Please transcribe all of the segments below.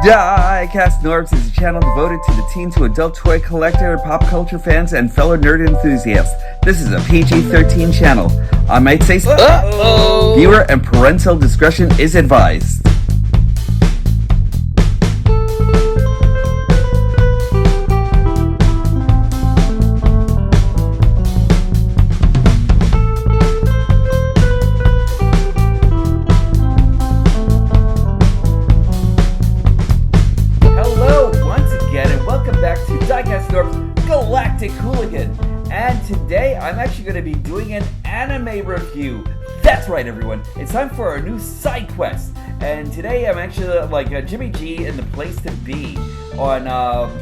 DIECAST NORBZ is a channel devoted to the teen to adult toy collector, pop culture fans, and fellow nerd enthusiasts. This is a PG-13 channel. I might say so. Viewer and parental discretion is advised. Galactic Hooligan, and today I'm actually going to be doing an anime review. That's right, everyone. It's time for our new Sidequest, and today I'm actually like Jimmy G in the place to be on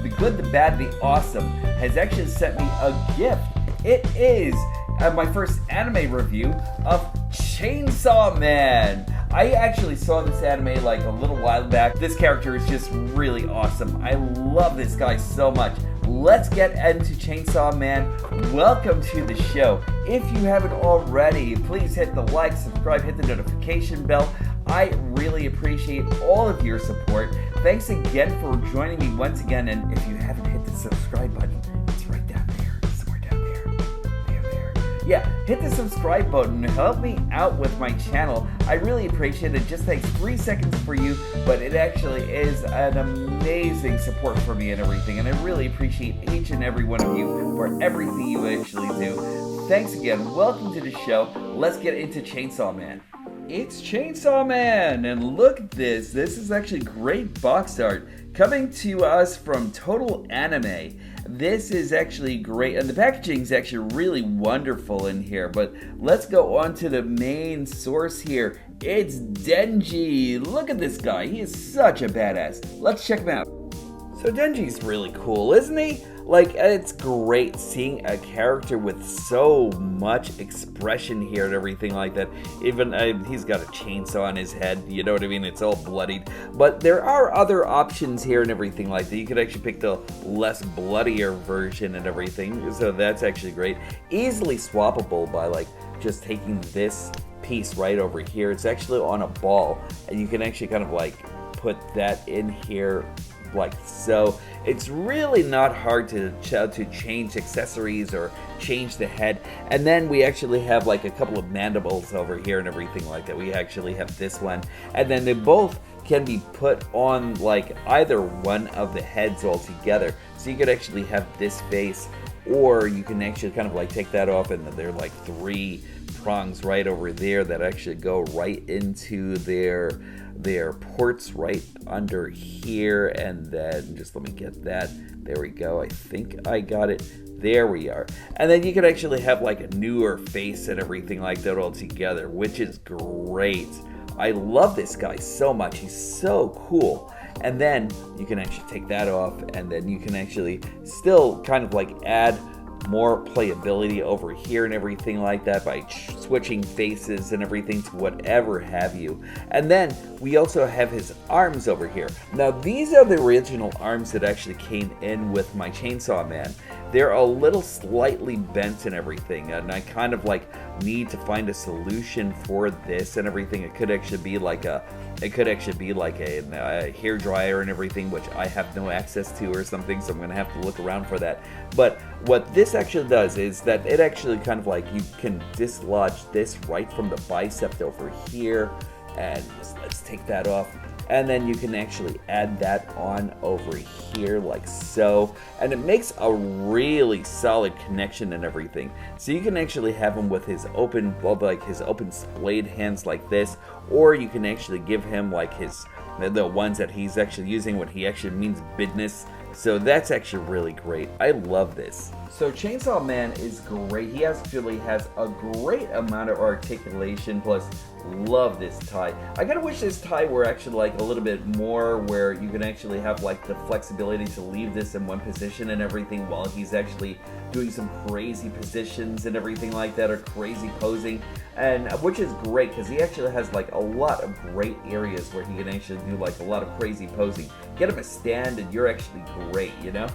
The Good, the Bad, the Awesome has actually sent me a gift. It is my first anime review of Chainsaw Man. I actually saw this anime like a little while back. This character is just really awesome. I love this guy so much. Let's get into Chainsaw Man. Welcome to the show. If you haven't already, please hit the like, subscribe, hit the notification bell. I really appreciate all of your support. Thanks again for joining me once again. And if you haven't hit the subscribe button, it's right down there, somewhere down there. Yeah, hit the subscribe button. Help me out with my channel. I really appreciate it. It just takes 3 seconds for you, but it actually is an amazing support for me and everything. And I really appreciate each and every one of you for everything you actually do. Thanks again. Welcome to the show. Let's get into Chainsaw Man. It's Chainsaw Man, and look at this. This is actually great box art coming to us from Total Anime. This is actually great, and the packaging is actually really wonderful in here. But let's go on to the main source here. It's Denji. Look at this guy. He is such a badass. Let's check him out. So Denji's really cool, isn't he? Like, it's great seeing a character with so much expression here and everything like that. Even he's got a chainsaw on his head, you know what I mean? It's all bloodied. But there are other options here and everything like that. You could actually pick the less bloodier version and everything. So that's actually great. Easily swappable by like just taking this piece right over here. It's actually on a ball, and you can actually kind of like put that in here like so. It's really not hard to change accessories or change the head. And then we actually have like a couple of mandibles over here and everything like that. We actually have this one, and then they both can be put on like either one of the heads all together. So you could actually have this face, or you can actually kind of like take that off, and there are like 3 prongs right over there that actually go right into their ports right under here. And then just let me get that. There we go. I think I got it. There we are. And then you can actually have like a newer face and everything like that all together, which is great. I love this guy so much. He's so cool. And then you can actually take that off, and then you can actually still kind of like add more playability over here and everything like that by switching faces and everything to whatever have you. And then we also have his arms over here. Now these are the original arms that actually came in with my Chainsaw Man. They're a little slightly bent and everything, and I kind of like need to find a solution for this and everything. It could actually be like a hair dryer and everything, which I have no access to or something, so I'm gonna have to look around for that. But what this actually does is that it actually kind of like, you can dislodge this right from the bicep over here, and let's take that off. And then you can actually add that on over here like so, and it makes a really solid connection and everything. So you can actually have him with his open, well, like his open splayed hands like this, or you can actually give him like the ones that he's actually using when he actually means business. So that's actually really great. I love this. So Chainsaw Man is great. He actually has a great amount of articulation, plus love this tie. I gotta wish this tie were actually like a little bit more where you can actually have like the flexibility to leave this in one position and everything while he's actually doing some crazy positions and everything like that, or crazy posing, and which is great because he actually has like a lot of great areas where he can actually do like a lot of crazy posing. Get him a stand and you're actually great, you know?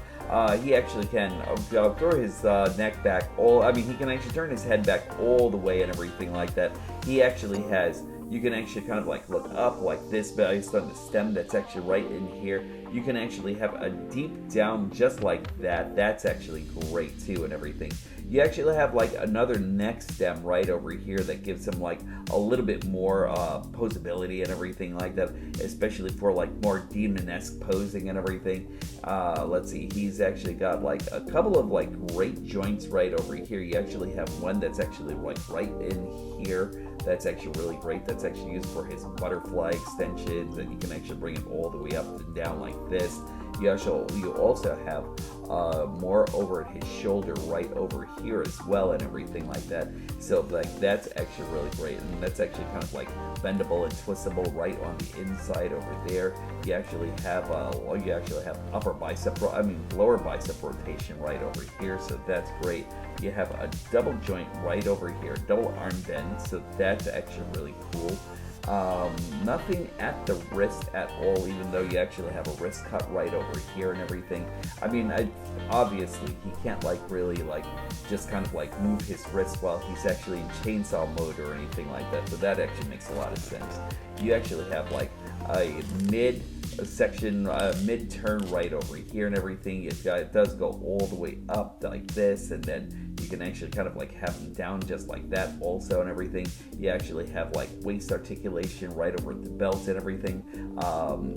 He actually can throw his neck back he can actually turn his head back all the way and everything like that. He actually has You can actually kind of like look up like this based on the stem that's actually right in here. You can actually have a deep down just like that. That's actually great too and everything. You actually have like another neck stem right over here that gives him like a little bit more posability and everything like that, especially for like more demon-esque posing and everything. Let's see, he's actually got like a couple of like great joints right over here. You actually have one that's actually like right in here. That's actually really great. That's actually used for his butterfly extensions, and you can actually bring it all the way up and down like this. You also have more over his shoulder right over here as well and everything like that. So like that's actually really great, and that's actually kind of like bendable and twistable right on the inside over there. You actually have lower bicep rotation right over here, so that's great. You have a double joint right over here, double arm bend, so that's actually really cool. Nothing at the wrist at all, even though you actually have a wrist cut right over here and everything. I mean, obviously he can't like really like just kind of like move his wrist while he's actually in chainsaw mode or anything like that, so that actually makes a lot of sense. You actually have like a mid turn right over here and everything. It does go all the way up like this, and then you can actually kind of like have them down just like that also and everything. You actually have like waist articulation right over the belt and everything.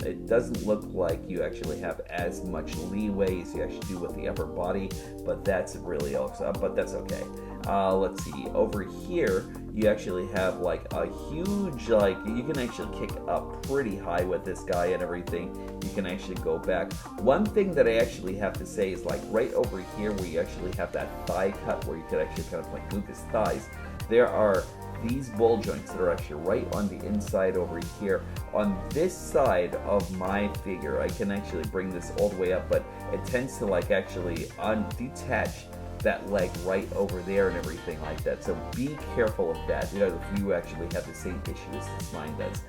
It doesn't look like you actually have as much leeway as you actually do with the upper body, but that's really also, but that's okay. Let's see, over here you actually have like a huge, like you can actually kick up pretty high with this guy and everything. You can actually go back. One thing that I actually have to say is like right over here where you actually have that thigh cut where you could actually kind of like move his thighs, there are these ball joints that are actually right on the inside over here. On this side of my figure, I can actually bring this all the way up, but it tends to like actually detach that leg right over there and everything like that. So be careful of that, you know, if you actually have the same issues as mine does.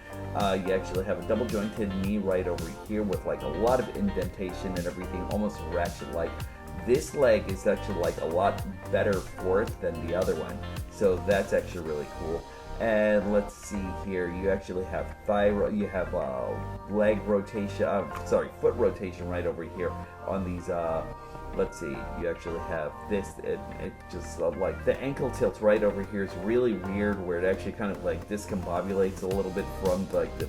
You actually have a double jointed knee right over here with like a lot of indentation and everything, almost ratchet-like. This leg is actually like a lot better for it than the other one, so that's actually really cool. And let's see here, you actually have leg rotation, foot rotation right over here on these, let's see, you actually have this, it just like the ankle tilt right over here is really weird, where it actually kind of like discombobulates a little bit from like the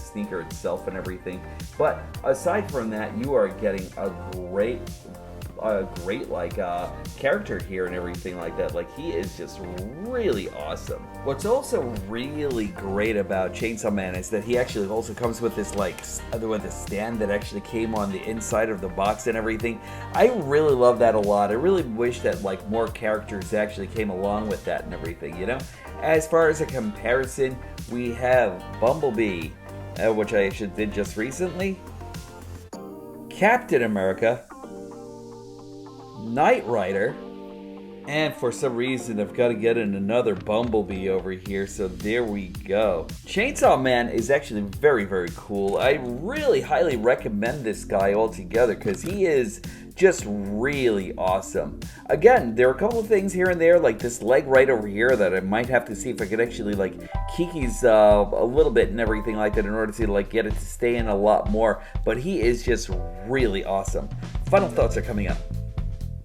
sneaker itself and everything. But aside from that, you are getting a great like character here and everything like that. Like he is just really awesome. What's also really great about Chainsaw Man is that he actually also comes with this like with a stand that actually came on the inside of the box and everything. I really love that a lot. I really wish that like more characters actually came along with that and everything, you know. As far as a comparison, we have Bumblebee, which I actually did just recently, Captain America, Knight Rider, and for some reason I've got to get in another Bumblebee over here, so there we go. Chainsaw Man is actually very, very cool. I really highly recommend this guy altogether because he is just really awesome. Again, there are a couple of things here and there, like this leg right over here, that I might have to see if I could actually like Kiki's a little bit and everything like that in order to like get it to stay in a lot more, but he is just really awesome. Final thoughts are coming up.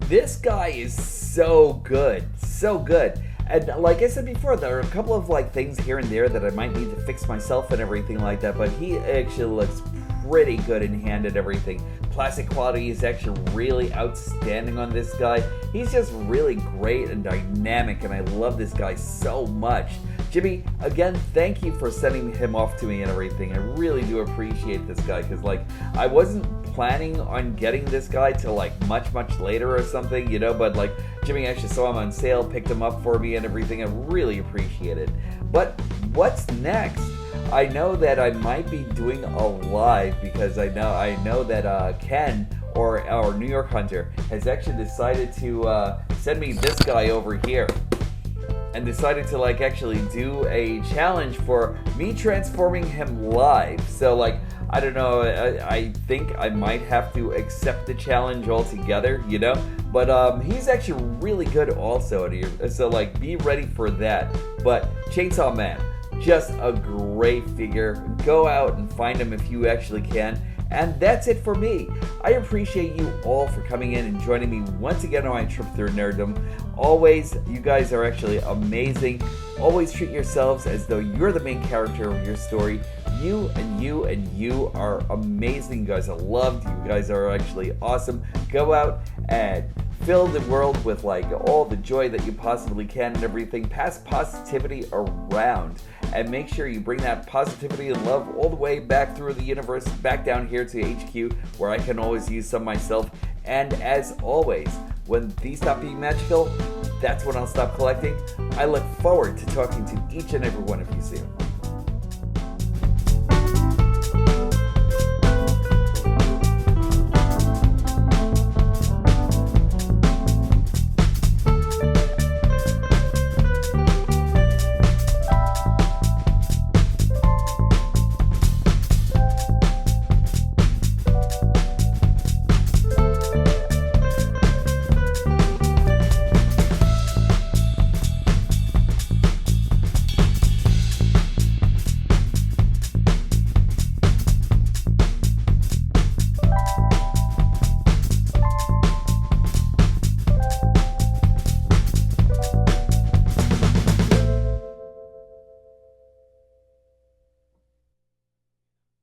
This guy is so good, so good. And like I said before, there are a couple of like things here and there that I might need to fix myself and everything like that, but he actually looks pretty good in hand and everything. Plastic quality is actually really outstanding on this guy. He's just really great and dynamic, and I love this guy so much. Jimmy, again, thank you for sending him off to me and everything. I really do appreciate this guy, because like I wasn't planning on getting this guy till like much later or something, you know, but like Jimmy actually saw him on sale, picked him up for me and everything. I really appreciate it. But what's next? I know that I might be doing a live, because I know that Ken, or our New York Hunter, has actually decided to send me this guy over here, and decided to like actually do a challenge for me transforming him live. So like, I don't know, I think I might have to accept the challenge altogether, you know? But he's actually really good also, so like be ready for that. But Chainsaw Man, Just a great figure. Go out and find him if you actually can. And that's it for me. I appreciate you all for coming in and joining me once again on my trip through nerddom. Always, you guys are actually amazing. Always treat yourselves as though you're the main character of your story. You and you and you are amazing. You guys are loved. You guys are actually awesome. Go out and fill the world with like all the joy that you possibly can and everything. Pass positivity around and make sure you bring that positivity and love all the way back through the universe, back down here to HQ, where I can always use some myself. And as always, when these stop being magical, that's when I'll stop collecting. I look forward to talking to each and every one of you soon.